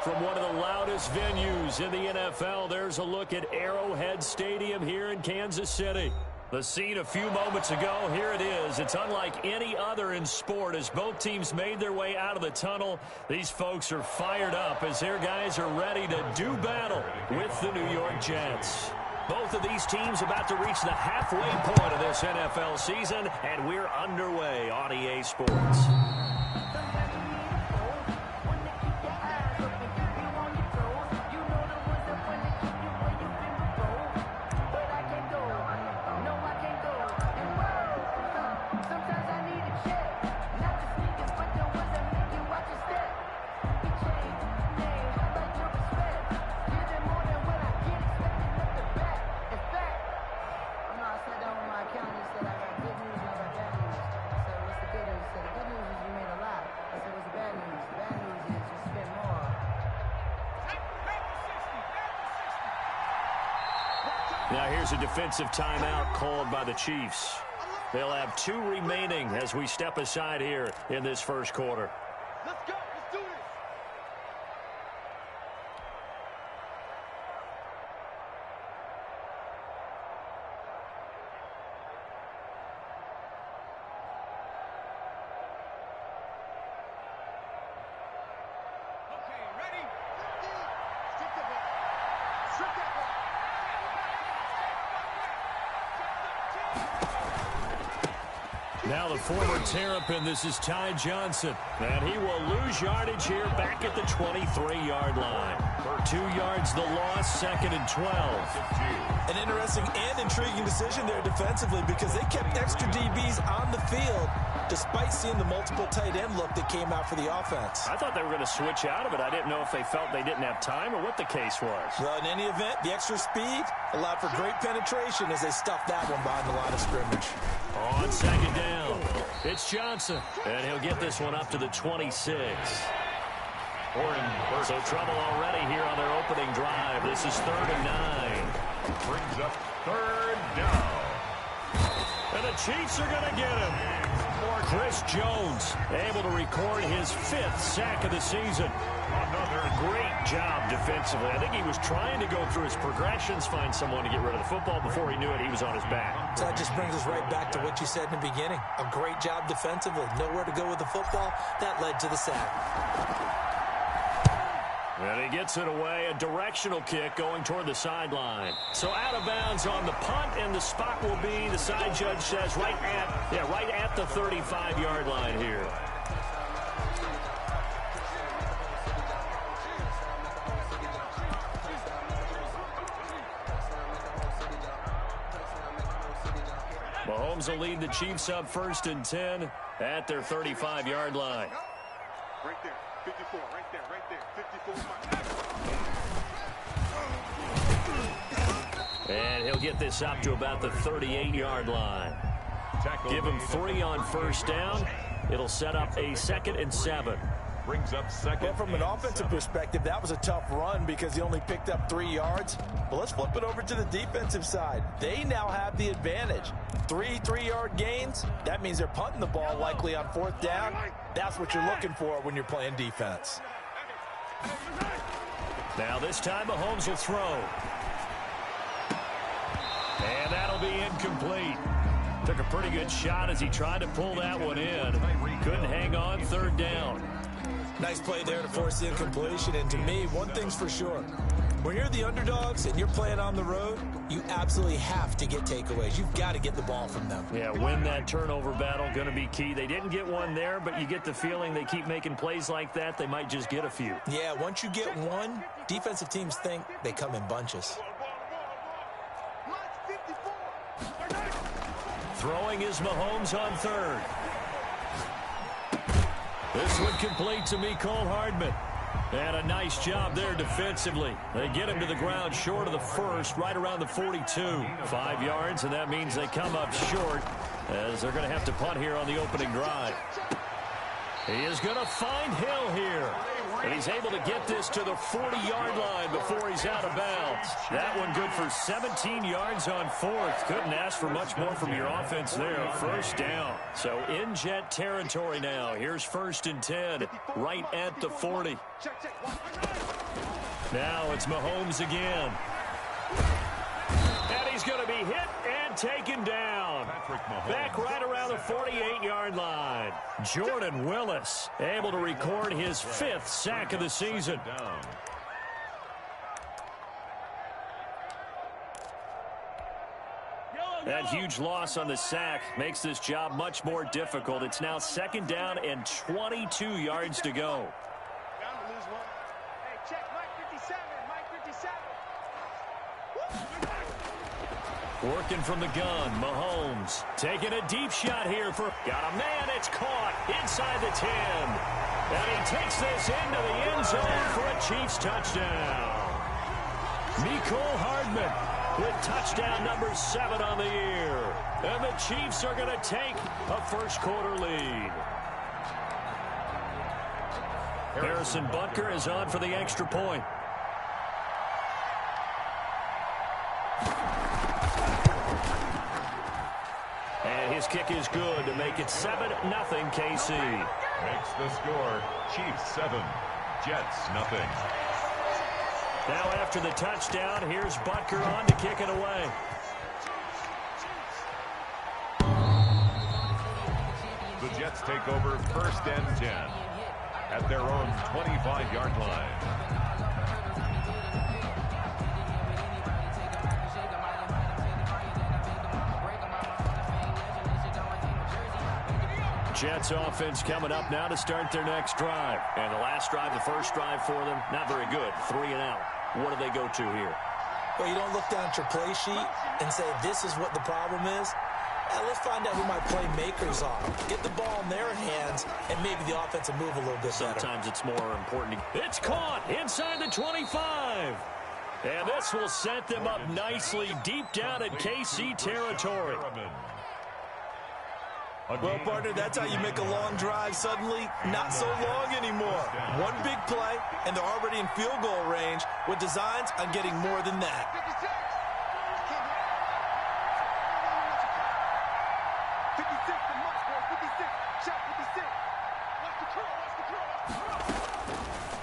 from one of the loudest venues in the NFL. There's a look at Arrowhead Stadium here in Kansas City. The scene a few moments ago, here it is. It's unlike any other in sport as both teams made their way out of the tunnel. These folks are fired up as their guys are ready to do battle with the New York Jets. Both of these teams about to reach the halfway point of this NFL season, and we're underway on EA Sports. Now here's a defensive timeout called by the Chiefs. They'll have 2 remaining as we step aside here in this first quarter. Let's go. Let's do this. Okay, ready? Strip the ball. Strip that ball. Now the former Terrapin, this is Ty Johnson. And he will lose yardage here back at the 23-yard line. For 2 yards the loss, 2nd and 12. An interesting and intriguing decision there defensively because they kept extra DBs on the field despite seeing the multiple tight end look that came out for the offense. I thought they were going to switch out of it. I didn't know if they felt they didn't have time or what the case was. Well, in any event, the extra speed allowed for great penetration as they stuffed that one behind the line of scrimmage. On 2nd down, it's Johnson. And he'll get this one up to the 26. So trouble already here on their opening drive. This is 3rd and 9. Brings up 3rd down. And the Chiefs are going to get him. Chris Jones able to record his 5th sack of the season. Another great job defensively. I think he was trying to go through his progressions, find someone to get rid of the football. Before he knew it, he was on his back. So that just brings us right back to what you said in the beginning. A great job defensively. Nowhere to go with the football. That led to the sack. And he gets it away, a directional kick going toward the sideline. So out of bounds on the punt, and the spot will be, the side judge says, right at the 35-yard line here. Mahomes will lead the Chiefs up 1st and 10 at their 35-yard line. Right there. 54. Right there. Right there. 54. And he'll get this up to about the 38-yard line. Give him 3 on 1st down. It'll set up a 2nd and 7. Brings up 2nd. Well, from an offensive perspective, that was a tough run because he only picked up 3 yards. But let's flip it over to the defensive side. They now have the advantage. 3 3-yard gains. That means they're punting the ball likely on 4th down. That's what you're looking for when you're playing defense. Now this time Mahomes will throw. And that'll be incomplete. Took a pretty good shot as he tried to pull that one in. Couldn't hang on, 3rd down. Nice play there to force the incompletion. And to me, one thing's for sure. When you're the underdogs and you're playing on the road, you absolutely have to get takeaways. You've got to get the ball from them. Yeah, win that turnover battle, going to be key. They didn't get one there, but you get the feeling they keep making plays like that, they might just get a few. Yeah, once you get one, defensive teams think they come in bunches. Throwing is Mahomes on 3rd. This one complete to Mecole Hardman. And a nice job there defensively. They get him to the ground short of the 1st, right around the 42. 5 yards, and that means they come up short as they're going to have to punt here on the opening drive. He is going to find Hill here. And he's able to get this to the 40-yard line before he's out of bounds. That one good for 17 yards on fourth. Couldn't ask for much more from your offense there. First down. So in Jet territory now. Here's 1st and 10, right at the 40. Now it's Mahomes again. And he's going to be hit and taken down. Back right around the 48-yard line. Jordan Willis able to record his 5th sack of the season. That huge loss on the sack makes this job much more difficult. It's now 2nd down and 22 yards to go. Working from the gun, Mahomes taking a deep shot here for, got a man, it's caught inside the 10. And he takes this into the end zone for a Chiefs touchdown. Mecole Hardman with touchdown number 7 on the year. And the Chiefs are going to take a first-quarter lead. Harrison Butker is on for the extra point. And his kick is good to make it 7-0 KC. Makes the score Chiefs 7, Jets nothing. Now after the touchdown, here's Butker on to kick it away. The Jets take over 1st and 10 at their own 25-yard line. Jets offense coming up now to start their next drive. And the last drive, the first drive for them, not very good. 3 and out. What do they go to here? Well, you don't look down at your play sheet and say, this is what the problem is. Let's find out who my playmakers are. Get the ball in their hands, and maybe the offense will move a little bit better. Sometimes it's more important. It's caught inside the 25. And this will set them up nicely deep down in KC territory. Well, partner, that's how you make a long drive suddenly not so long anymore. One big play, and they're already in field goal range with designs on getting more than that.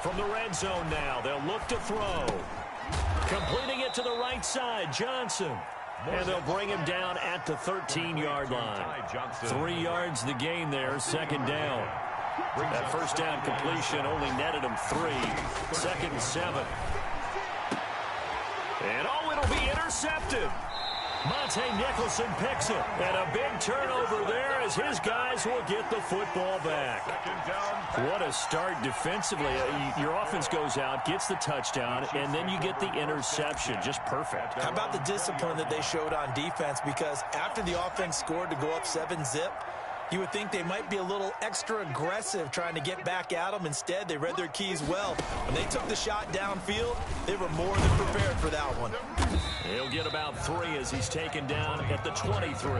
From the red zone now, they'll look to throw. Completing it to the right side, Johnson. And they'll bring him down at the 13-yard line. 3 yards the gain there, 2nd down. That first down completion only netted him 3. 2nd and 7. And it'll be intercepted. Monte Nicholson picks it. And a big turnover there as his guys will get the football back. What a start defensively. Your offense goes out, gets the touchdown, and then you get the interception. Just perfect. How about the discipline that they showed on defense? Because after the offense scored to go up 7-zip, you would think they might be a little extra aggressive trying to get back at them. Instead, they read their keys well. When they took the shot downfield, they were more than prepared for that one. He'll get about 3 as he's taken down at the 23.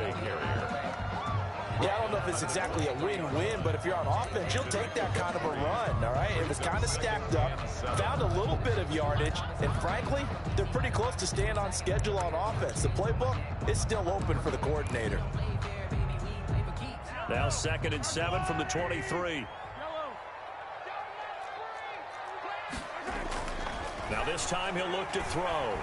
Yeah, I don't know if it's exactly a win-win, but if you're on offense, you'll take that kind of a run, all right? It was kind of stacked up, found a little bit of yardage, and frankly, they're pretty close to staying on schedule on offense. The playbook is still open for the coordinator. Now 2nd and 7 from the 23. Now this time he'll look to throw.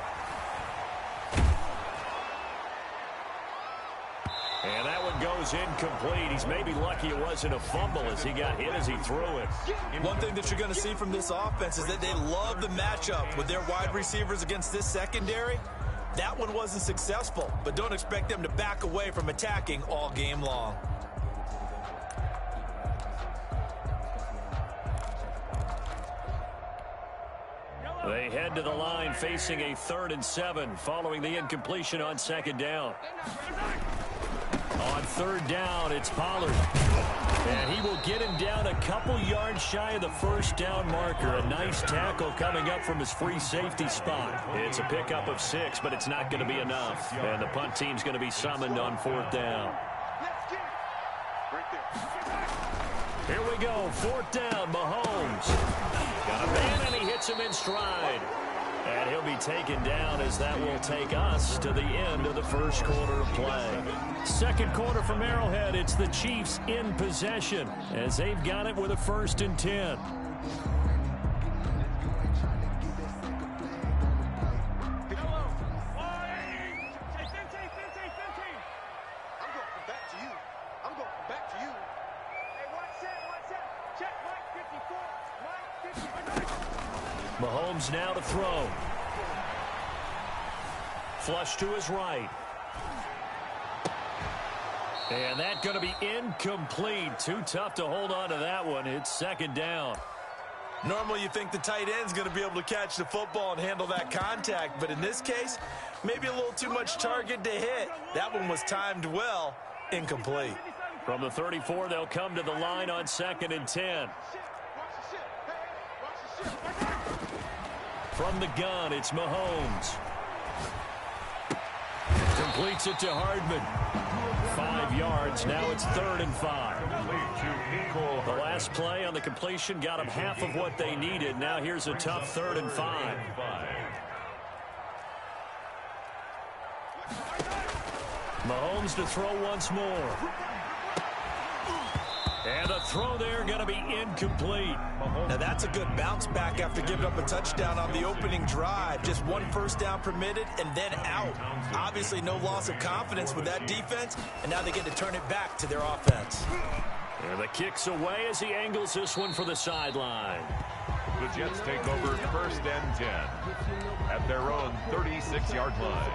And that one goes incomplete. He's maybe lucky it wasn't a fumble as he got hit as he threw it. One thing that you're going to see from this offense is that they love the matchup with their wide receivers against this secondary. That one wasn't successful, but don't expect them to back away from attacking all game long. They head to the line facing a 3rd and 7 following the incompletion on 2nd down. On 3rd down, it's Pollard. And he will get him down a couple yards shy of the first down marker. A nice tackle coming up from his free safety spot. It's a pickup of 6, but it's not going to be enough. And the punt team's going to be summoned on 4th down. Here we go, 4th down, Mahomes. Got a man, and he hits him in stride. And he'll be taken down as that will take us to the end of the first quarter of play. Second quarter from Arrowhead. It's the Chiefs in possession as they've got it with a 1st and 10. Mahomes now to throw. Flush to his right. And that's going to be incomplete. Too tough to hold on to that one. It's 2nd down. Normally you think the tight end's going to be able to catch the football and handle that contact, but in this case, maybe a little too much target to hit. That one was timed well. Incomplete. From the 34, they'll come to the line on 2nd and 10. From the gun, it's Mahomes. Completes it to Hardman. 5 yards. Now it's 3rd and 5. The last play on the completion got them half of what they needed. Now here's a tough 3rd and 5. Mahomes to throw once more. And the throw there going to be incomplete. Now that's a good bounce back after giving up a touchdown on the opening drive. Just 1 first down permitted and then out. Obviously no loss of confidence with that defense, and now they get to turn it back to their offense. And the kick's away as he angles this one for the sideline. The Jets take over 1st and 10 at their own 36-yard line.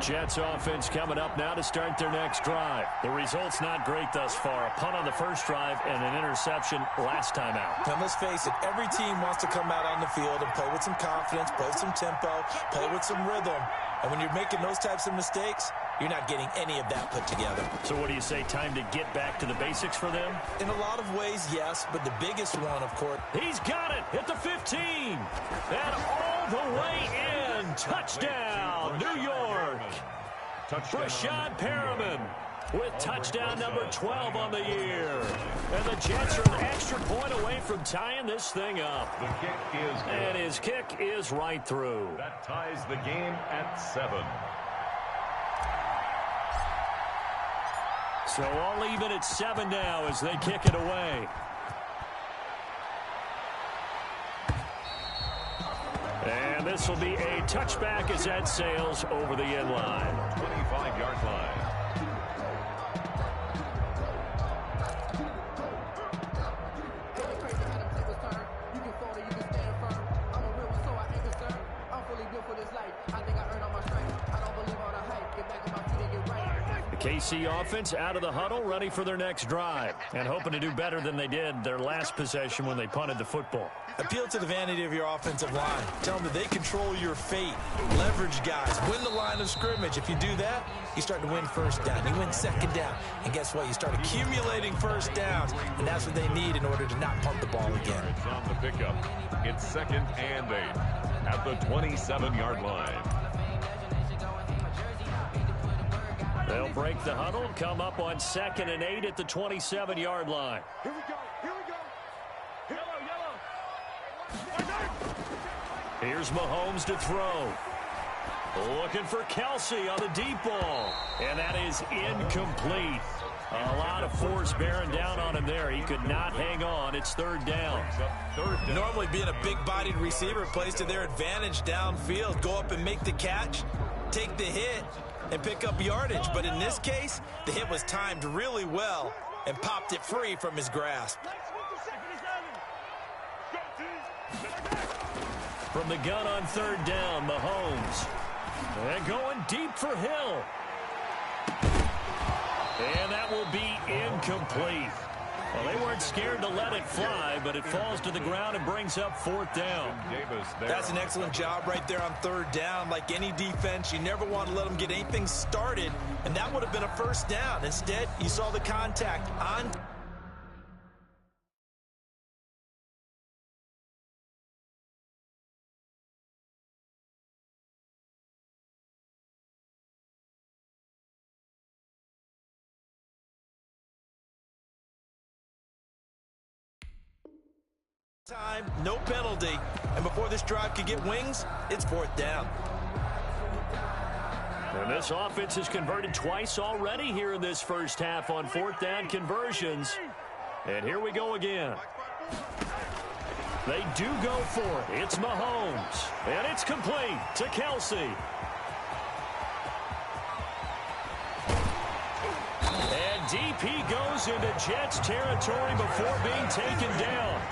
Jets offense coming up now to start their next drive. The result's not great thus far. A punt on the first drive and an interception last time out. Now let's face it, every team wants to come out on the field and play with some confidence, play with some tempo, play with some rhythm. And when you're making those types of mistakes, you're not getting any of that put together. So what do you say, time to get back to the basics for them? In a lot of ways, yes, but the biggest one, of course. He's got it at the 15. And all the way in. Touchdown, New York. Brashad Perriman with touchdown number 12 on the year. And the Jets are an extra point away from tying this thing up. The kick is good. And his kick is right through. That ties the game at 7. So all even at 7 now as they kick it away. And this will be a touchback as that sails over the end line. 25-yard line. KC offense out of the huddle, ready for their next drive, and hoping to do better than they did their last possession when they punted the football. Appeal to the vanity of your offensive line. Tell them that they control your fate. Leverage guys. Win the line of scrimmage. If you do that, you start to win first down. You win second down. And guess what? You start accumulating first downs, and that's what they need in order to not punt the ball again. It's on the pickup. It's 2nd and 8 at the 27-yard line. They'll break the huddle, come up on 2nd and 8 at the 27-yard line. Here we go. Here we go. Yellow. Here's Mahomes to throw. Looking for Kelsey on the deep ball. And that is incomplete. A lot of force bearing down on him there. He could not hang on. It's 3rd down. Normally being a big-bodied receiver plays to their advantage downfield. Go up and make the catch, take the hit, and pick up yardage. But in this case, the hit was timed really well and popped it free from his grasp. From the gun on 3rd down, Mahomes. And going deep for Hill. And that will be incomplete. Well, they weren't scared to let it fly, but it falls to the ground and brings up 4th down. That's an excellent job right there on 3rd down. Like any defense, you never want to let them get anything started, and that would have been a first down. Instead, you saw the contact on Time, no penalty. And before this drive could get wings, it's 4th down. And this offense has converted twice already here in this first half on 4th down conversions. And here we go again. They do go for it. It's Mahomes. And it's complete to Kelsey. And DP goes into Jets territory before being taken down.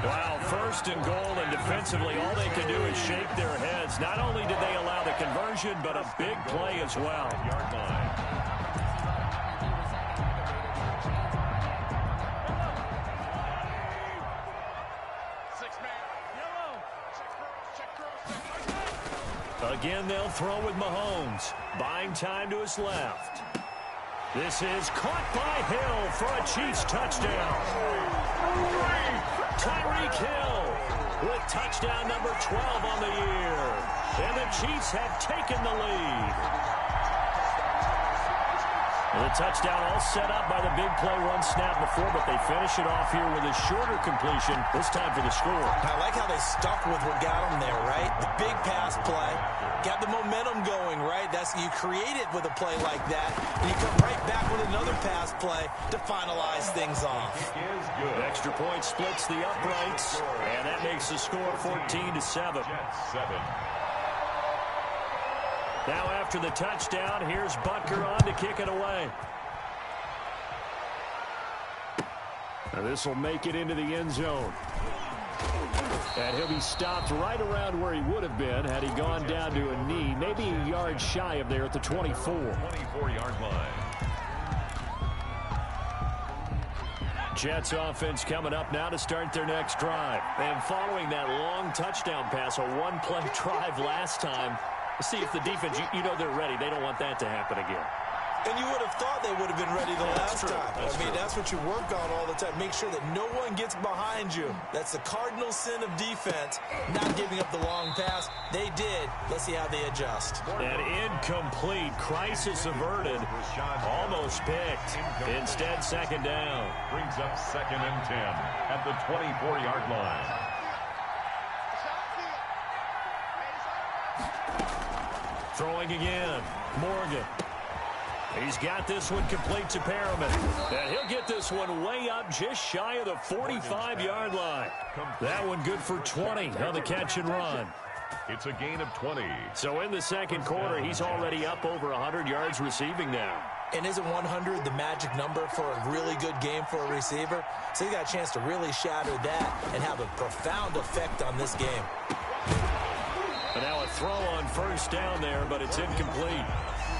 Wow, 1st and goal, and defensively all they can do is shake their heads. Not only did they allow the conversion, but a big play as well. Yard line. Again, they'll throw with Mahomes. Buying time to his left. This is caught by Hill for a Chiefs touchdown. Tyreek Hill with touchdown number 12 on the year. And the Chiefs have taken the lead. And the touchdown all set up by the big play run snap before, but they finish it off here with a shorter completion, this time for the score. I like how they stuck with what got them there, right? The big pass play, got the momentum going, right? You create it with a play like that, and you come right back with another pass play to finalize things off. Extra point splits the uprights, and that makes the score 14-7. Jets 7. Now after the touchdown, here's Butker on to kick it away. Now this will make it into the end zone. And he'll be stopped right around where he would have been had he gone down to a knee, maybe a yard shy of there at the 24. 24-yard line. Jets offense coming up now to start their next drive. And following that long touchdown pass, a one-play drive last time, see if the defense, you know they're ready. They don't want that to happen again. And you would have thought they would have been ready the last time. That's what you work on all the time. Make sure that no one gets behind you. That's the cardinal sin of defense, not giving up the long pass. They did. Let's see how they adjust. An incomplete, crisis averted, almost picked. Instead, 2nd down. Brings up 2nd and 10 at the 24-yard line. Throwing again. Morgan. He's got this one complete to Perriman. And he'll get this one way up just shy of the 45-yard line. That one good for 20 on the catch and run. It's a gain of 20. So in the second quarter, he's already up over 100 yards receiving now. And isn't 100 the magic number for a really good game for a receiver? So he got a chance to really shatter that and have a profound effect on this game. And now a throw on 1st down there, but it's incomplete.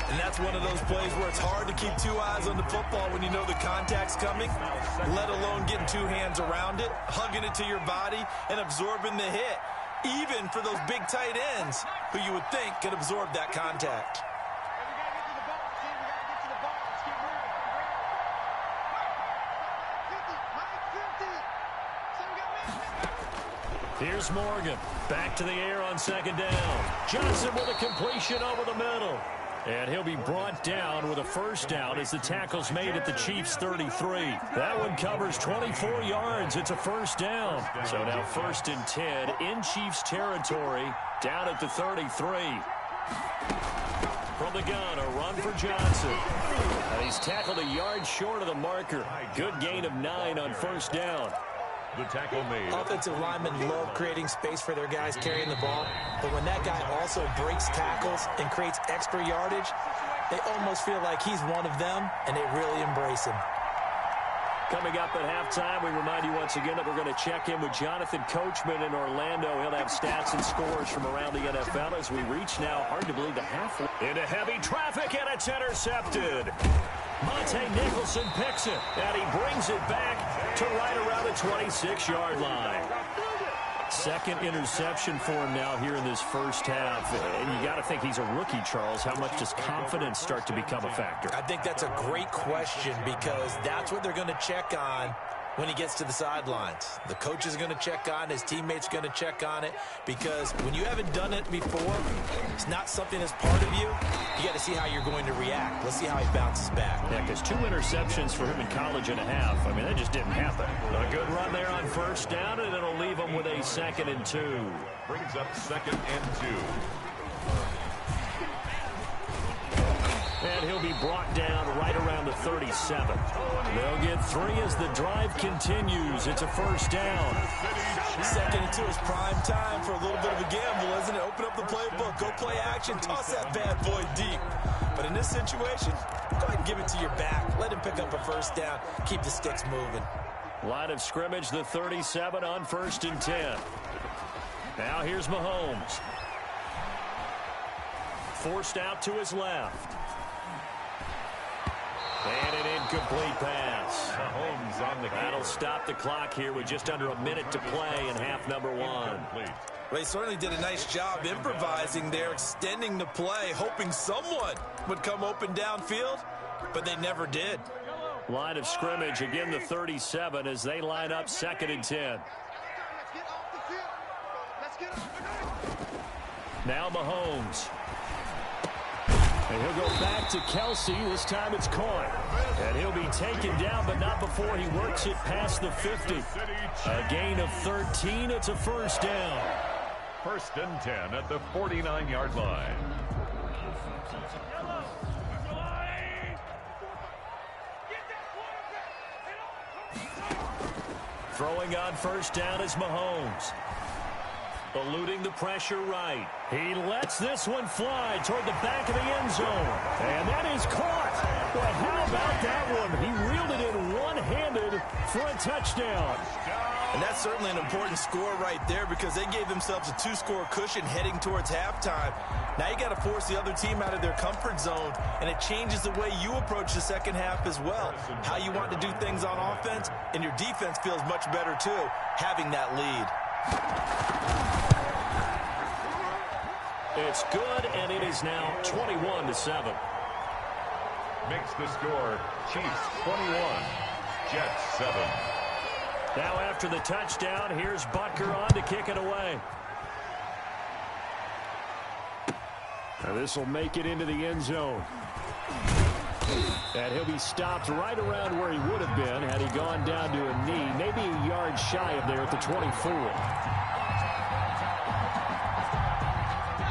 And that's one of those plays where it's hard to keep 2 eyes on the football when you know the contact's coming, let alone getting 2 hands around it, hugging it to your body, and absorbing the hit, even for those big tight ends who you would think could absorb that contact. Here's Morgan. Back to the air on 2nd down. Johnson with a completion over the middle. And he'll be brought down with a 1st down as the tackle's made at the Chiefs' 33. That one covers 24 yards. It's a 1st down. So now 1st and 10 in Chiefs territory, down at the 33. From the gun, a run for Johnson. And he's tackled a yard short of the marker. Good gain of 9 on 1st down. The tackle made. Offensive linemen love creating space for their guys carrying the ball, but when that guy also breaks tackles and creates extra yardage, they almost feel like he's one of them, and they really embrace him. Coming up at halftime, we remind you once again that we're going to check in with Jonathan Coachman in Orlando. He'll have stats and scores from around the NFL as we reach now, hard to believe, the halfway. Into heavy traffic, and it's intercepted. Monte Nicholson picks it, and he brings it back to right around the 26-yard line. 2nd interception for him now here in this first half. And you got to think he's a rookie, Charles. How much does confidence start to become a factor? I think that's a great question because that's what they're going to check on when he gets to the sidelines. The coach is going to check on, his teammates are going to check on it, because when you haven't done it before, it's not something that's part of you. You got to see how you're going to react. Let's see how he bounces back. Yeah, because 2 interceptions for him in college and a half. I mean, that just didn't happen. A good run there on 1st down, and it'll leave them with a 2nd and 2. Brings up 2nd and 2. And he'll be brought down right around the 37. They'll get 3 as the drive continues. It's a 1st down. 2nd and 2 is prime time for a little bit of a gamble, isn't it? Open up the playbook, go play action, toss that bad boy deep. But in this situation, go ahead and give it to your back. Let him pick up a 1st down. Keep the sticks moving. Line of scrimmage, the 37 on 1st and 10. Now here's Mahomes. Forced out to his left. And an incomplete pass. Mahomes on the That'll stop the clock here with just under a minute to play in half number 1. Well, they certainly did a nice job improvising there, extending the play, hoping someone would come open downfield, but they never did. Line of scrimmage, again the 37 as they line up 2nd and 10. Now Mahomes. And he'll go back to Kelce. This time it's caught. And he'll be taken down, but not before he works it past the 50. A gain of 13. It's a 1st down. 1st and 10 at the 49-yard line. Throwing on 1st down is Mahomes. Eluding the pressure right. He lets this one fly toward the back of the end zone. And that is caught. But how about that one? He reeled it in one-handed for a touchdown. And that's certainly an important score right there because they gave themselves a 2-score cushion heading towards halftime. Now you got to force the other team out of their comfort zone, and it changes the way you approach the second half as well. How you want to do things on offense, and your defense feels much better too, having that lead. It's good, and it is now 21-7. Makes the score Chiefs 21, Jets 7. Now after the touchdown, here's Butker on to kick it away. Now this will make it into the end zone. And he'll be stopped right around where he would have been had he gone down to a knee, maybe a yard shy of there at the 24.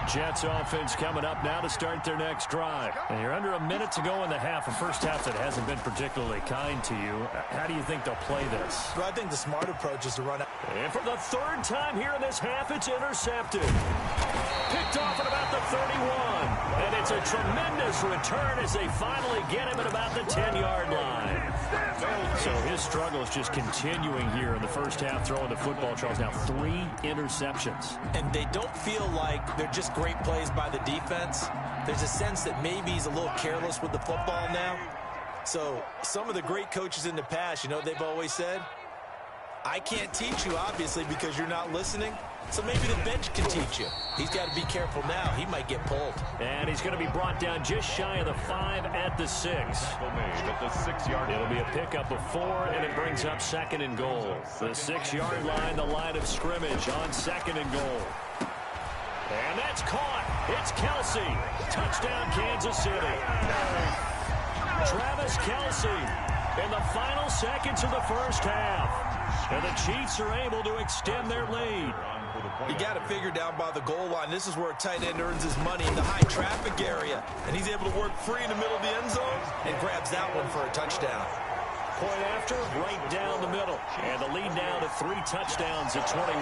Jets offense coming up now to start their next drive. And you're under a minute to go in the half, a first half that hasn't been particularly kind to you. How do you think they'll play this? Well, I think the smart approach is to run out. And for the 3rd time here in this half, it's intercepted. Picked off at about the 31. And it's a tremendous return as they finally get him at about the 10-yard line. So his struggle is just continuing here in the first half, throwing the football. Charles, now 3 interceptions. And they don't feel like they're just great plays by the defense. There's a sense that maybe he's a little careless with the football now. So some of the great coaches in the past, you know, they've always said, I can't teach you, obviously, because you're not listening. So maybe the bench can teach you. He's got to be careful now. He might get pulled. And he's going to be brought down just shy of the 5 at the 6. At the 6-yard line. It'll be a pickup of 4, and it brings up 2nd and goal. The 6-yard line, the line of scrimmage on 2nd and goal. And that's caught. It's Kelce. Touchdown, Kansas City. Travis Kelce in the final seconds of the first half. And the Chiefs are able to extend their lead. You got to figure down by the goal line. This is where a tight end earns his money in the high traffic area. And he's able to work free in the middle of the end zone and grabs that one for a touchdown. Point after, right down the middle. And the lead now to 3 touchdowns at 21.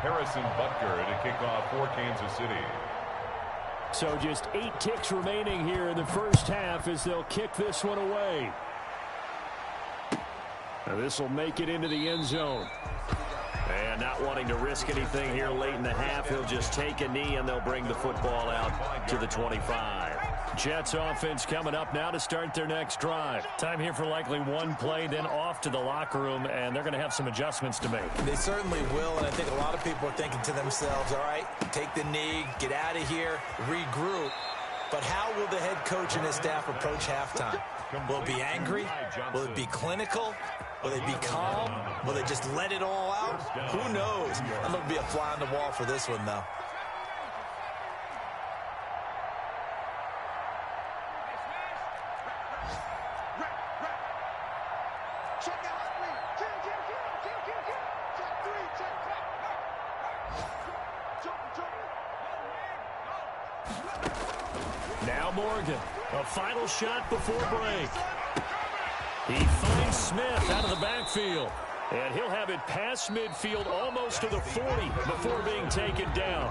Harrison Butker to kick off for Kansas City. So just 8 ticks remaining here in the first half as they'll kick this one away. Now this will make it into the end zone. And not wanting to risk anything here late in the half, he'll just take a knee and they'll bring the football out to the 25. Jets offense coming up now to start their next drive. Time here for likely one play, then off to the locker room, and they're going to have some adjustments to make. They certainly will, and I think a lot of people are thinking to themselves, all right, take the knee, get out of here, regroup. But how will the head coach and his staff approach halftime? Will it be angry? Will it be clinical? Will they be calm? Will they just let it all out? Who knows? I'm going to be a fly on the wall for this one, though. Morgan, a final shot before break. He finds Smith out of the backfield. And he'll have it past midfield almost to the 40 before being taken down.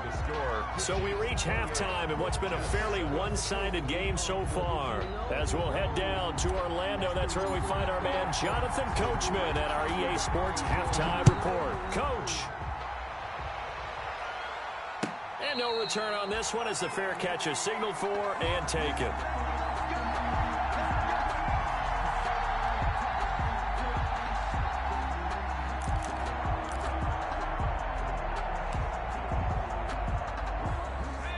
So we reach halftime in what's been a fairly one-sided game so far. As we'll head down to Orlando, that's where we find our man Jonathan Coachman at our EA Sports Halftime Report. Coach. And no return on this one as the fair catch is signaled for and taken.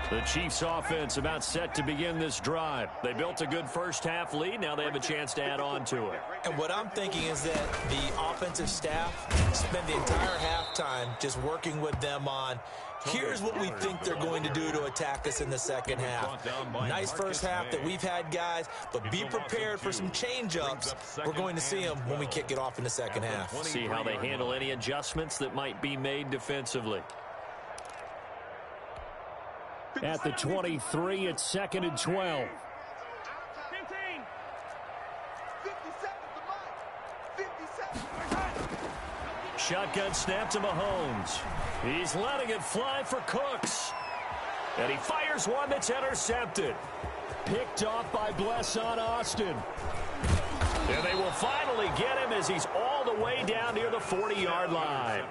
The Chiefs offense about set to begin this drive. They built a good first-half lead. Now they have a chance to add on to it. And what I'm thinking is that the offensive staff spend the entire halftime just working with them on, here's what we think they're going to do to attack us in the second half. Nice first half that we've had, guys, but be prepared for some change-ups. We're going to see them when we kick it off in the second half. See how they handle any adjustments that might be made defensively. At the 23, it's 2nd and 12. 57. Shotgun snap to Mahomes. He's letting it fly for Cooks. And he fires one that's intercepted. Picked off by Blesson Austin. And they will finally get him as he's all the way down near the 40-yard line.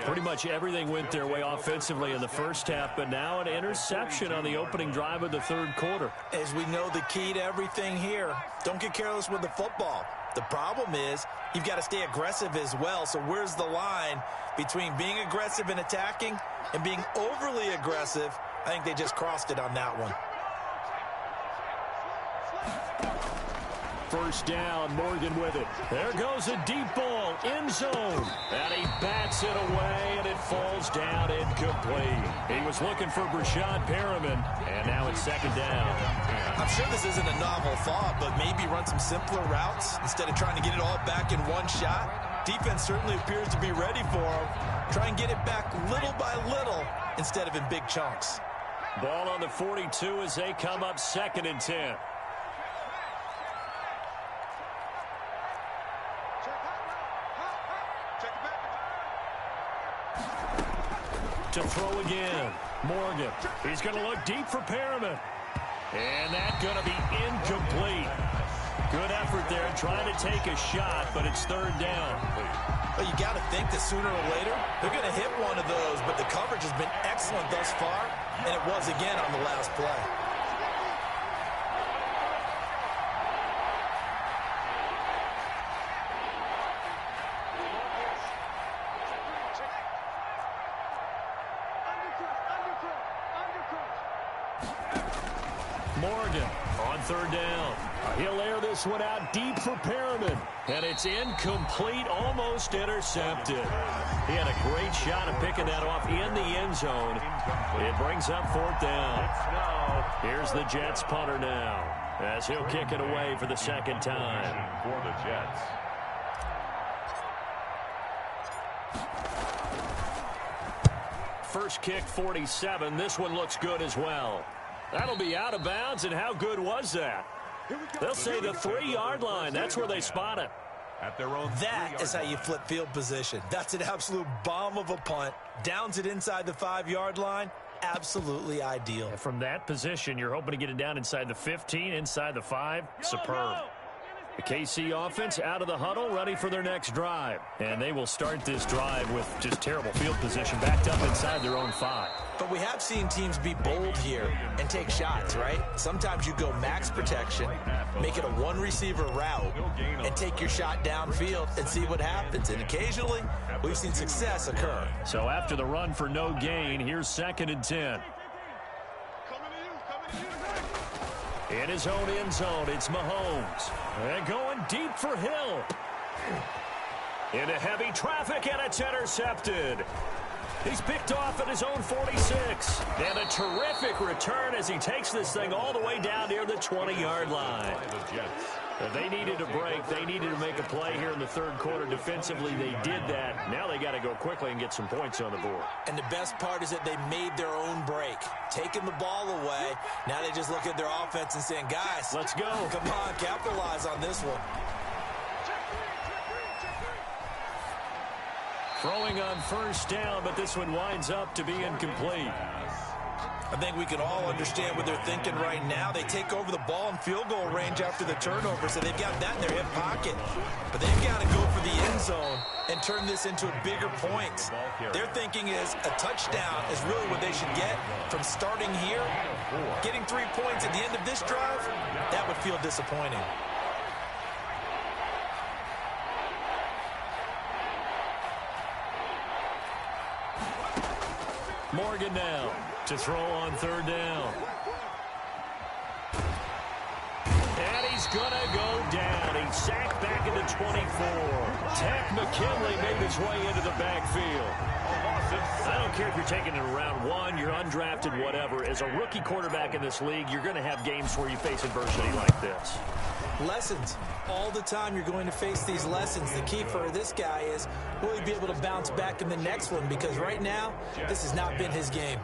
Pretty much everything went their way offensively in the first half, but now an interception on the opening drive of the third quarter. As we know, the key to everything here, don't get careless with the football. The problem is you've got to stay aggressive as well. So where's the line between being aggressive and attacking and being overly aggressive? I think they just crossed it on that one. First down, Morgan with it. There goes a deep ball, end zone. And he bats it away, and it falls down incomplete. He was looking for Brashad Perriman, and now it's 2nd down. I'm sure this isn't a novel thought, but maybe run some simpler routes instead of trying to get it all back in one shot. Defense certainly appears to be ready for him. Try and get it back little by little instead of in big chunks. Ball on the 42 as they come up 2nd and 10. To throw again. Morgan. He's going to look deep for Perriman. And that's going to be incomplete. Good effort there trying to take a shot, but it's 3rd down. Well, you got to think that sooner or later they're going to hit one of those, but the coverage has been excellent thus far, and it was again on the last play. Morgan on 3rd down. He'll air this one out deep for Perriman. And it's incomplete, almost intercepted. He had a great shot of picking that off in the end zone. It brings up 4th down. Here's the Jets punter now, as he'll kick it away for the 2nd time. For the Jets. First kick, 47. This one looks good as well. That'll be out of bounds, and how good was that? They'll say the 3-yard line. That's where they spot it. At their own That is how you flip field position. That's an absolute bomb of a punt. Downs it inside the 5-yard line. Absolutely ideal. And from that position, you're hoping to get it down inside the 15, inside the 5. Superb. The KC offense out of the huddle, ready for their next drive. And they will start this drive with just terrible field position, backed up inside their own 5. But we have seen teams be bold here and take shots, right? Sometimes you go max protection, make it a one-receiver route, and take your shot downfield and see what happens. And occasionally, we've seen success occur. So after the run for no gain, here's 2nd and 10. In his own end zone, it's Mahomes. And going deep for Hill. Into heavy traffic, and it's intercepted. He's picked off at his own 46. And a terrific return as he takes this thing all the way down near the 20-yard line. They needed a break. They needed to make a play here in the third quarter. Defensively, they did that. Now they got to go quickly and get some points on the board. And the best part is that they made their own break. Taking the ball away, now they just look at their offense and saying, guys, let's go. Come on, capitalize on this one. Throwing on first down, but this one winds up to be incomplete. I think we can all understand what they're thinking right now. They take over the ball in field goal range after the turnover, so they've got that in their hip pocket. But they've got to go for the end zone and turn this into a bigger point. Their thinking is a touchdown is really what they should get from starting here. Getting 3 points at the end of this drive, that would feel disappointing. Morgan now to throw on third down. And he's going to go down. He's sacked back at the 24. Takk McKinley made his way into the backfield. I don't care if you're taking it in round 1, you're undrafted, whatever. As a rookie quarterback in this league, you're going to have games where you face adversity like this. Lessons. All the time you're going to face these lessons. The key for this guy is, will he be able to bounce back in the next one? Because right now, this has not been his game.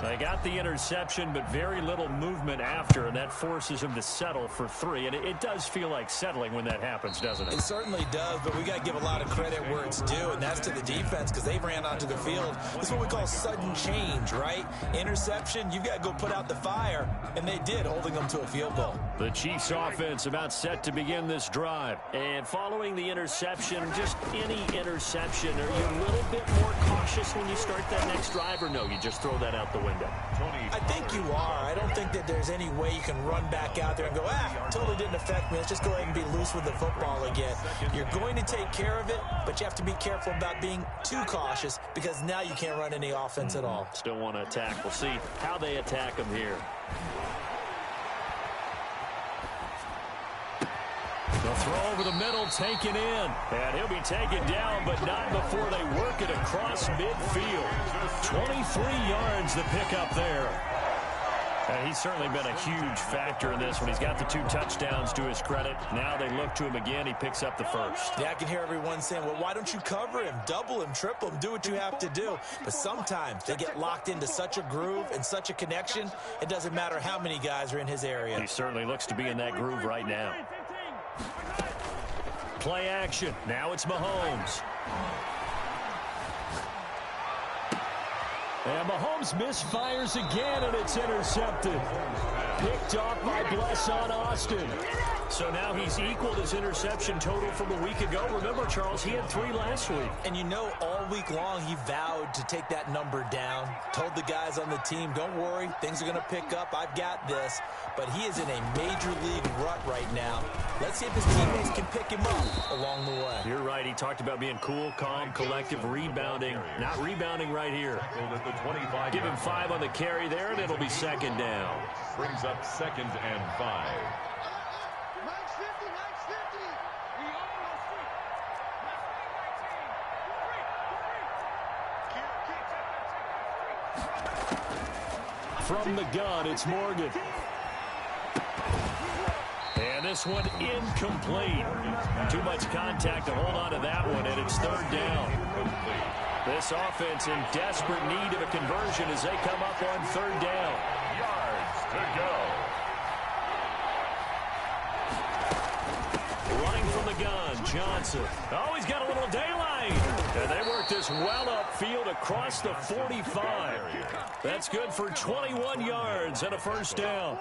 They got the interception, but very little movement after, and that forces him to settle for 3. And it does feel like settling when that happens, doesn't it? It certainly does, but we got to give a lot of credit where it's due, and that's to the defense because they ran onto the field. That's what we call sudden change, right? Interception, you've got to go put out the fire, and they did, holding them to a field goal. The Chiefs offense about set to begin this drive. And following the interception, just any interception, are you a little bit more cautious when you start that next drive, or no, you just throw that out the window? I think you are. I don't think that there's any way you can run back out there and go, totally didn't affect me. Let's just go ahead and be loose with the football again. You're going to take care of it, but you have to be careful about being too cautious because now you can't run any offense at all. Still want to attack. We'll see how they attack them here. The throw over the middle, taken in. And he'll be taken down, but not before they work it across midfield. 23 yards the pickup there. And he's certainly been a huge factor in this one. He's got the 2 touchdowns to his credit. Now they look to him again. He picks up the first. Yeah, I can hear everyone saying, well, why don't you cover him? Double him, triple him, do what you have to do. But sometimes they get locked into such a groove and such a connection, it doesn't matter how many guys are in his area. He certainly looks to be in that groove right now. Play action. Now it's Mahomes. And Mahomes misfires again, and it's intercepted. Picked off by Blesson Austin. So now he's equaled his interception total from a week ago. Remember, Charles, he had 3 last week. And you know, all week long he vowed to take that number down. Told the guys on the team, don't worry, things are going to pick up. I've got this. But he is in a major league rut right now. Let's see if his teammates can pick him up along the way. You're right. He talked about being cool, calm, collective, rebounding. Not rebounding right here. Give him 5 on the carry there, and it'll be second down. Brings up 2nd and 5. From the gun, it's Morgan. And this one incomplete. Too much contact to hold on to that one, and it's 3rd down. This offense in desperate need of a conversion as they come up on 3rd down. Yards to go. Running from the gun, Johnson. Oh, he's got a little daylight. And they work this well upfield across the 45. That's good for 21 yards and a 1st down.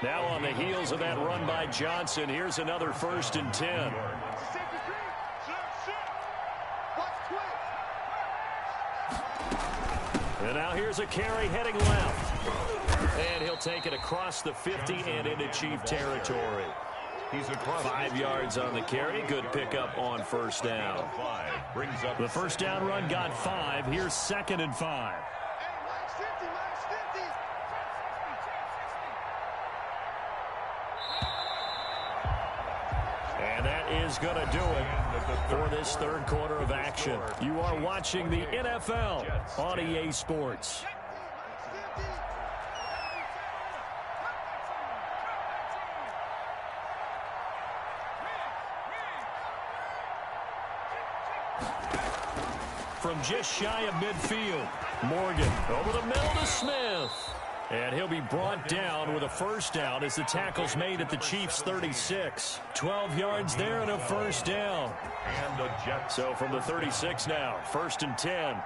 Now on the heels of that run by Johnson, here's another 1st and 10. And now here's a carry heading left. And he'll take it across the 50 and into Chief territory. He's across 5 yards on the carry. Good pickup on 1st down. Brings up The 1st down run got 5. Here's 2nd and 5. And that is going to do it for this 3rd quarter of action. You are watching the NFL on EA Sports. from just shy of midfield. Morgan over the middle to Smith. And he'll be brought down with a first down as the tackle's made at the Chiefs' 36. 12 yards there and a first down. And the Jets. So from the 36 now, 1st and 10.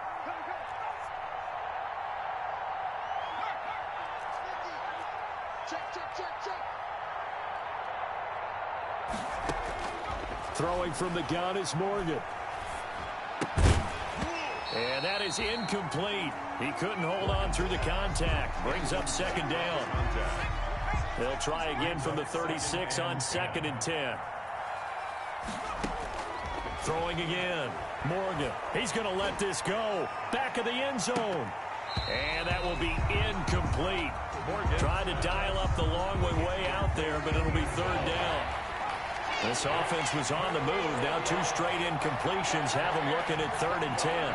Throwing from the gun is Morgan. And that is incomplete. He couldn't hold on through the contact. Brings up 2nd down. They'll try again from the 36 on 2nd and 10. Throwing again. Morgan. He's going to let this go. Back of the end zone. And that will be incomplete. Morgan tried to dial up the long way out there, but it'll be 3rd down. This offense was on the move. Now 2 straight incompletions have them looking at 3rd and 10.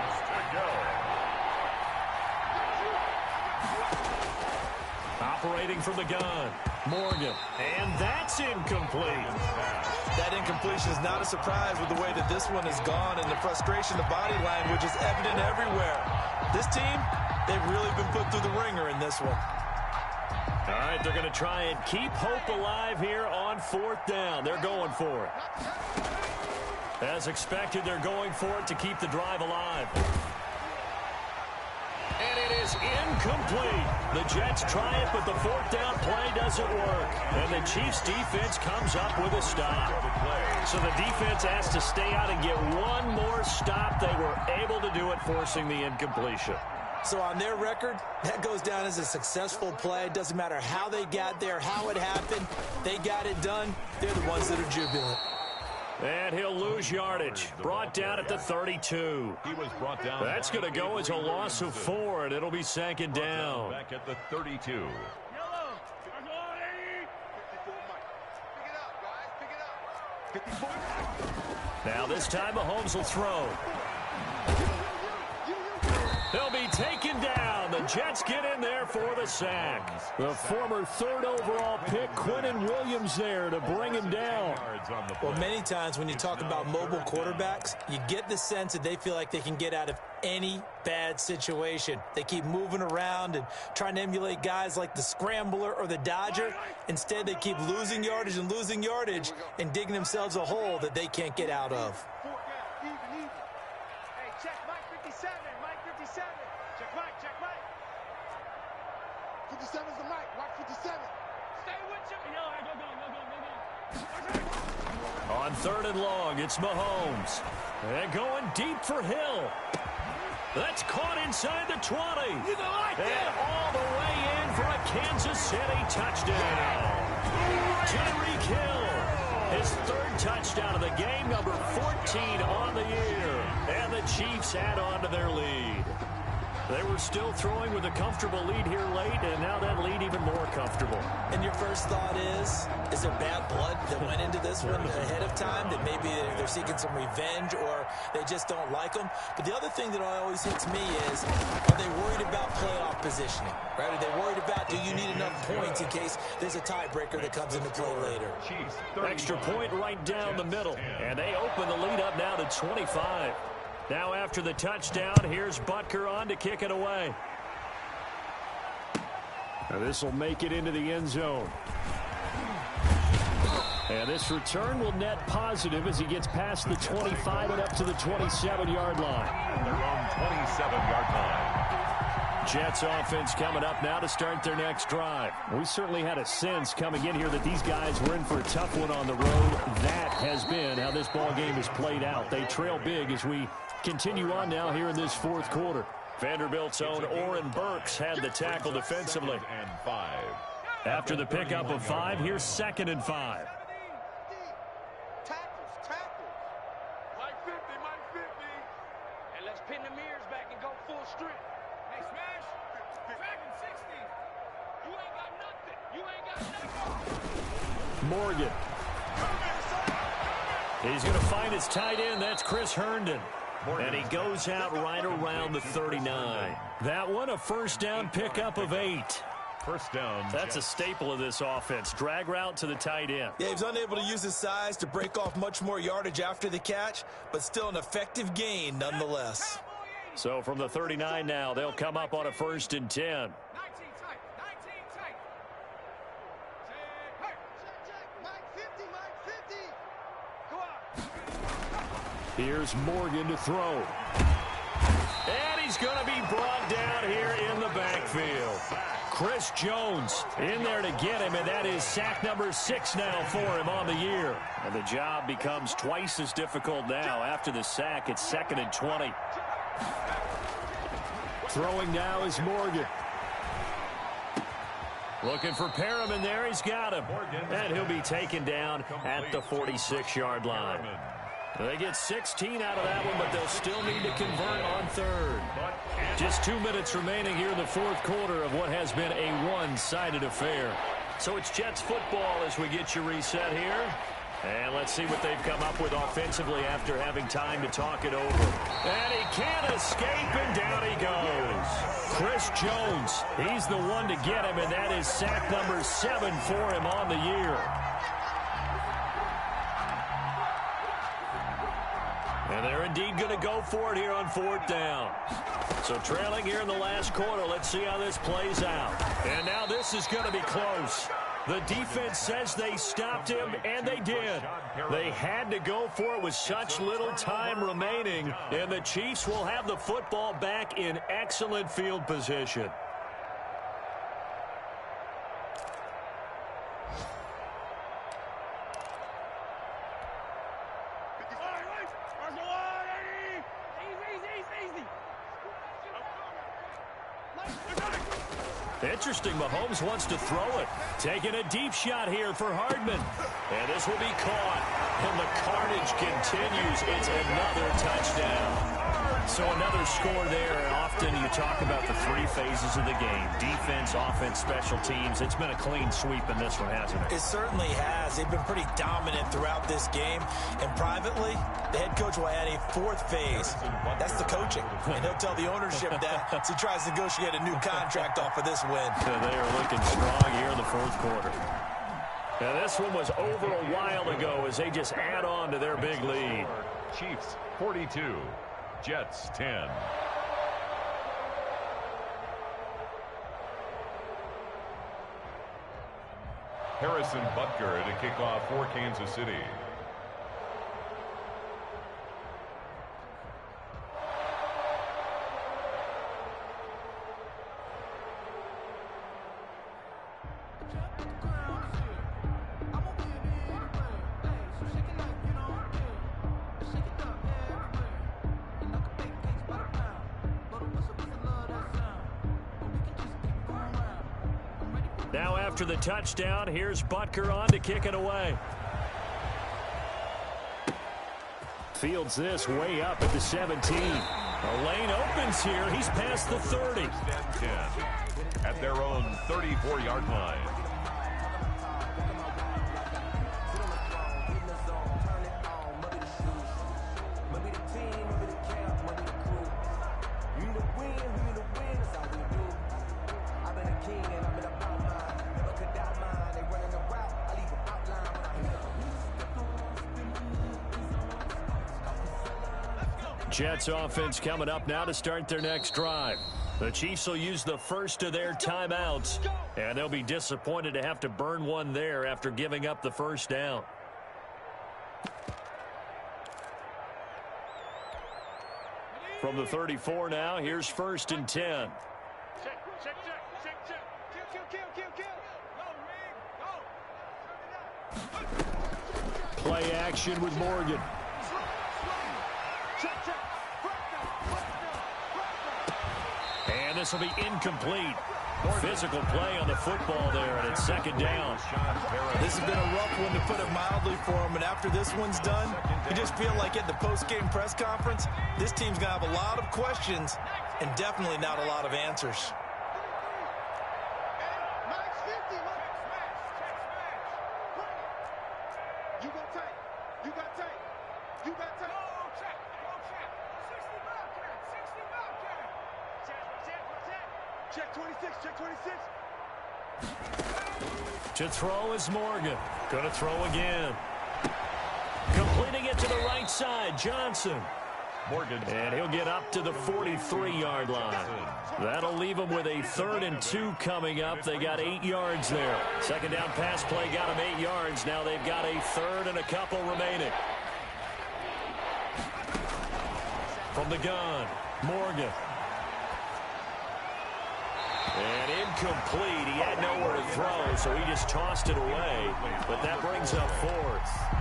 Operating from the gun. Morgan. And that's incomplete. That incompletion is not a surprise with the way that this one has gone, and the frustration, the body language is evident everywhere. This team, they've really been put through the ringer in this one. All right, they're going to try and keep hope alive here on 4th down. They're going for it. As expected, they're going for it to keep the drive alive. And it is incomplete. The Jets try it, but the 4th down play doesn't work. And the Chiefs defense comes up with a stop. So the defense has to stay out and get one more stop. They were able to do it, forcing the incompletion. So on their record, that goes down as a successful play. It doesn't matter how they got there, how it happened. They got it done. They're the ones that are jubilant. And he'll lose yardage. Brought down at the 32. He was brought down. That's going to go as a loss of 4, and it'll be 2nd down. Back at the 32. Now this time Mahomes will throw. They'll be taken down. The Jets get in there for the sack. The former 3rd overall pick, Quinnen Williams, there to bring him down. Well, many times when you talk about mobile quarterbacks, you get the sense that they feel like they can get out of any bad situation. They keep moving around and trying to emulate guys like the Scrambler or the Dodger. Instead, they keep losing yardage and digging themselves a hole that they can't get out of. Check Mike 57, Mike 57. Check Mike, check Mike. 57's the Mike, Mike 57. Stay with you. Yo, go. On 3rd and long, it's Mahomes. And going deep for Hill. That's caught inside the 20. And all the way in for a Kansas City touchdown. Tyreek Hill, his 3rd touchdown of the game, number 14 on the year. And the Chiefs add on to their lead. They were still throwing with a comfortable lead here late, and now that lead even more comfortable. And your first thought is there bad blood that went into this one ahead of time, that maybe they're seeking some revenge or they just don't like them? But the other thing that always hits me is, are they worried about playoff positioning? Right? Are they worried about, do you need enough points in case there's a tiebreaker that comes into play later? Extra point right down the middle, and they open the lead up now to 25. Now after the touchdown, here's Butker on to kick it away. This will make it into the end zone. And this return will net positive as he gets past the 25 and up to the 27-yard line. Their own 27-yard line. Jets offense coming up now to start their next drive. We certainly had a sense coming in here that these guys were in for a tough one on the road. That has been how this ball game has played out. They trail big as we continue on now here in this 4th quarter. Vanderbilt's own Oren Burks had the tackle defensively. After the pickup of 5, here's 2nd and 5. Tackles. Mike 50, Mike 50. And let's pin the mirrors back and go full strength. Hey, Smash. Dragon 60. You ain't got nothing. You ain't got nothing. Morgan. He's going to find his tight end. That's Chris Herndon. And he goes out right around the 39. That one, a first down pickup of 8. First down. That's a staple of this offense. Drag route to the tight end. Yeah, he was unable to use his size to break off much more yardage after the catch, but still an effective gain nonetheless. So from the 39 now, they'll come up on a 1st and 10. 19 tight. 19 tight. Mike 50. Go on. Here's Morgan to throw. And he's going to be brought down here in the backfield. Chris Jones in there to get him, and that is sack number 6 now for him on the year. And the job becomes twice as difficult now. After the sack, it's 2nd and 20. Throwing now is Morgan. Looking for Perriman there. He's got him. And he'll be taken down at the 46-yard line. They get 16 out of that one, but they'll still need to convert on 3rd. Just 2 minutes remaining here in the 4th quarter of what has been a one-sided affair. So it's Jets football as we get you reset here. And let's see what they've come up with offensively after having time to talk it over. And he can't escape, and down he goes. Chris Jones, he's the one to get him, and that is sack number 7 for him on the year. And they're indeed going to go for it here on 4th down. So trailing here in the last quarter. Let's see how this plays out. And now this is going to be close. The defense says they stopped him, and they did. They had to go for it with such little time remaining, and the Chiefs will have the football back in excellent field position. Interesting, Mahomes wants to throw it. Taking a deep shot here for Hardman. And this will be caught. And the carnage continues. It's another touchdown. So another score there. And often you talk about the 3 phases of the game. Defense, offense, special teams. It's been a clean sweep in this one, hasn't it? It certainly has. They've been pretty dominant throughout this game. And privately, the head coach will add a 4th phase. That's the coaching. And he'll tell the ownership that as he tries to negotiate a new contract off of this win. They are looking strong here in the 4th quarter. Now this one was over a while ago as they just add on to their big lead. Chiefs 42, Jets 10. Harrison Butker to kick off for Kansas City. Now after the touchdown, here's Butker on to kick it away. Fields this way up at the 17. A lane opens here. He's past the 30. 10 at their own 34-yard line. Jets offense coming up now to start their next drive. The Chiefs will use the first of their timeouts, and they'll be disappointed to have to burn one there after giving up the first down. From the 34 now, here's 1st and 10. Play action with Morgan. And this will be incomplete. Physical play on the football there, and it's 2nd down. This has been a rough one, to put it mildly, for him. And after this one's done, you just feel like at the post-game press conference, this team's going to have a lot of questions and definitely not a lot of answers. To throw is Morgan. Going to throw again. Completing it to the right side, Johnson. Morgan. And he'll get up to the 43-yard line. That'll leave them with a 3rd and 2 coming up. They got 8 yards there. Second down pass play got them 8 yards. Now they've got a 3rd and a couple remaining. From the gun, Morgan. And incomplete. He had nowhere to throw, so he just tossed it away. But that brings up 4th.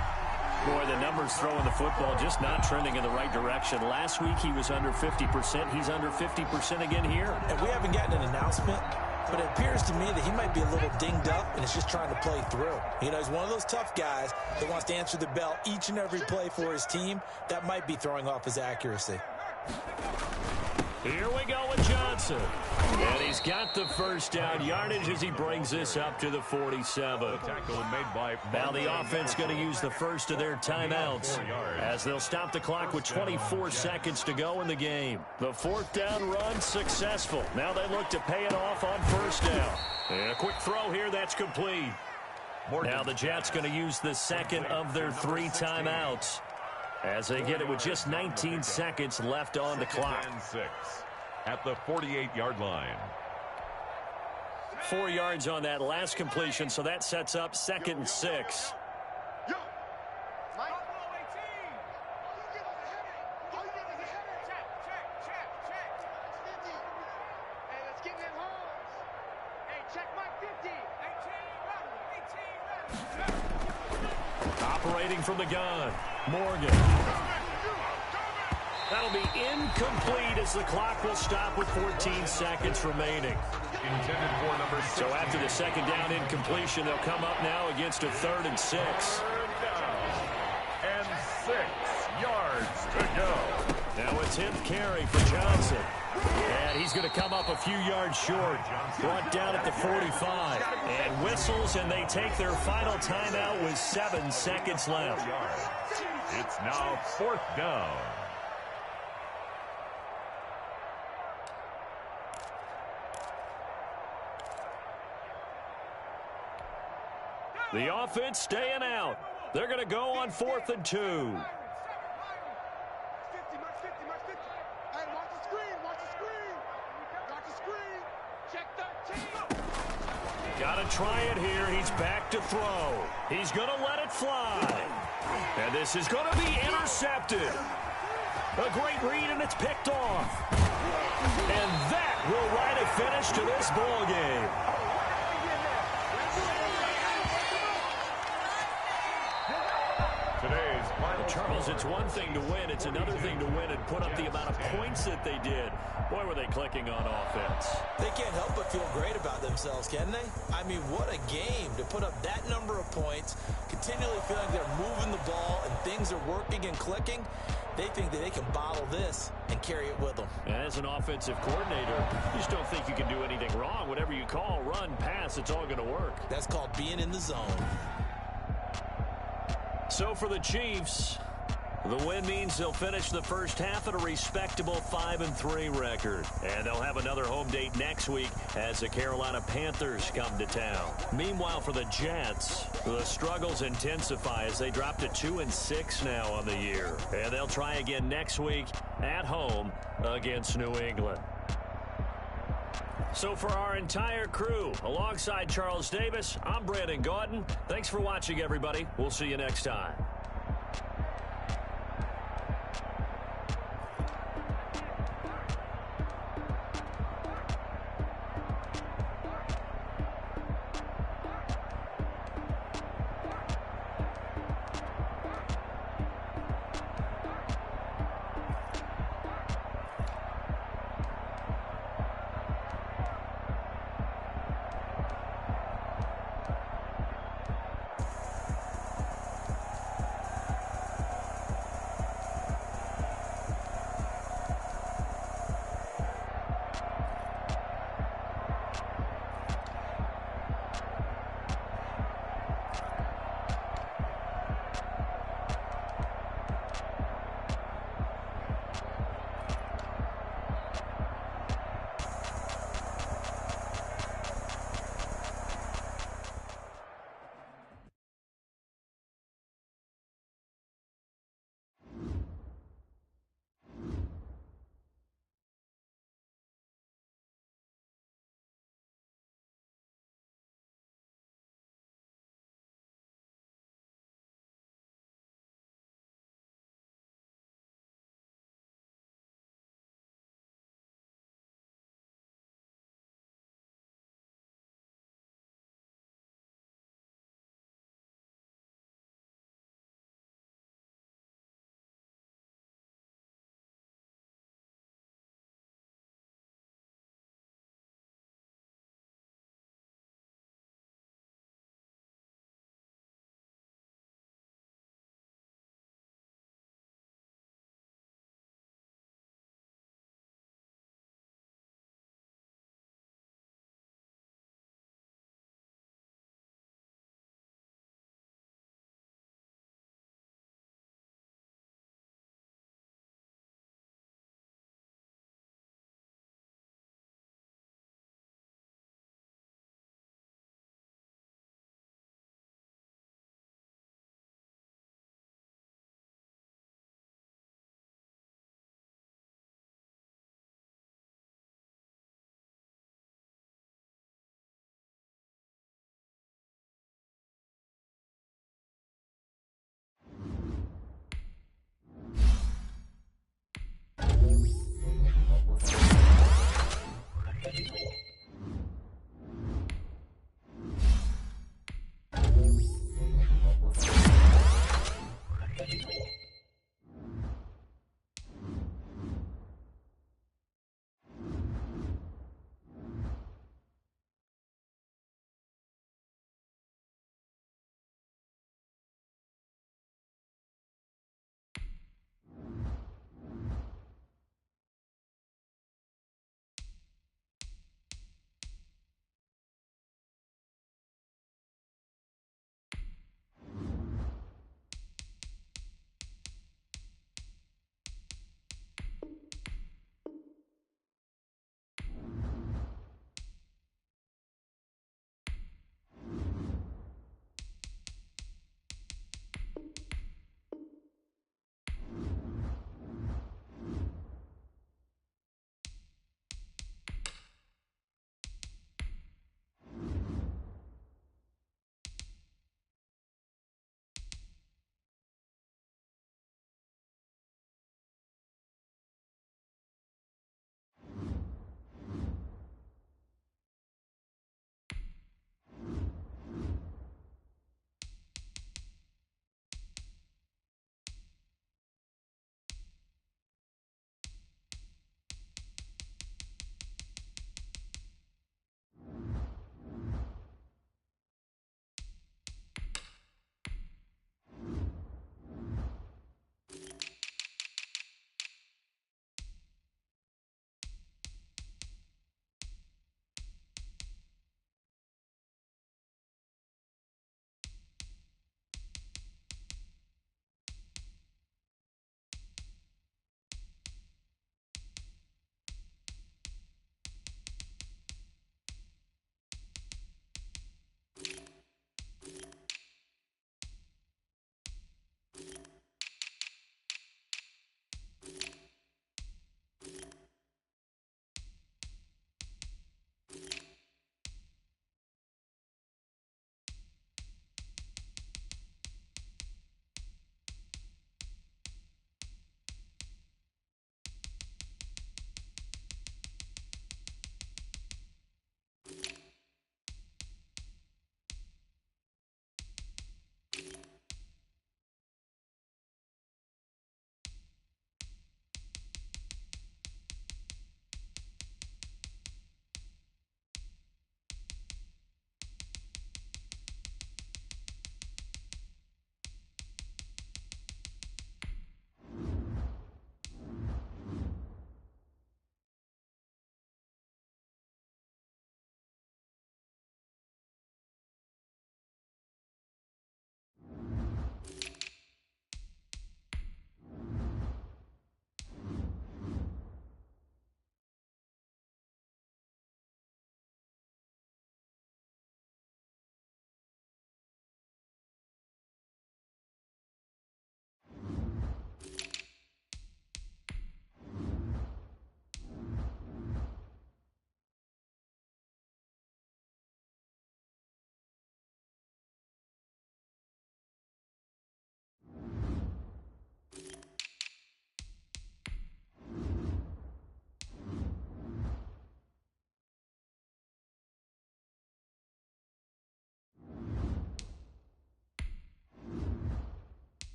Boy, the numbers throwing the football just not trending in the right direction. Last week he was under 50%. He's under 50% again here. And we haven't gotten an announcement, but it appears to me that he might be a little dinged up and is just trying to play through. You know, he's one of those tough guys that wants to answer the bell each and every play for his team. That might be throwing off his accuracy. Here we go with Johnson. And he's got the first down yardage as he brings this up to the 47. Now the offense going to use the first of their timeouts as they'll stop the clock with 24 seconds to go in the game. The 4th down run successful. Now they look to pay it off on 1st down. And a quick throw here that's complete. Now the Jets going to use the 2nd of their 3 timeouts as they get it with just 19 seconds left on the clock. At the 48-yard line. 4 yards on that last completion, so that sets up 2nd and 6. Operating from the gun, Morgan. That'll be incomplete as the clock will stop with 14 seconds remaining. Intended for number 6. So after the 2nd down incompletion, they'll come up now against a 3rd and 6. 3rd down and 6 yards to go. Now a 10th carry for Johnson. And he's going to come up a few yards short. Brought down at the 45. And whistles, and they take their final timeout with 7 seconds left. It's now 4th down. The offense staying out. They're going to go on 4th and 2. Got to try it here. He's back to throw. He's going to let it fly. And this is going to be intercepted. A great read, and it's picked off. And that will write a finish to this ball game. Charles, it's one thing to win. It's another thing to win and put up the amount of points that they did. Boy, were they clicking on offense. They can't help but feel great about themselves, can they? I mean, what a game to put up that number of points, continually feeling they're moving the ball and things are working and clicking. They think that they can bottle this and carry it with them. And as an offensive coordinator, you just don't think you can do anything wrong. Whatever you call, run, pass, it's all going to work. That's called being in the zone. So for the Chiefs, the win means they'll finish the first half at a respectable 5-3 record. And they'll have another home date next week as the Carolina Panthers come to town. Meanwhile, for the Jets, the struggles intensify as they drop to 2-6 now on the year. And they'll try again next week at home against New England. So for our entire crew, alongside Charles Davis, I'm Brandon Gaudin. Thanks for watching, everybody. We'll see you next time.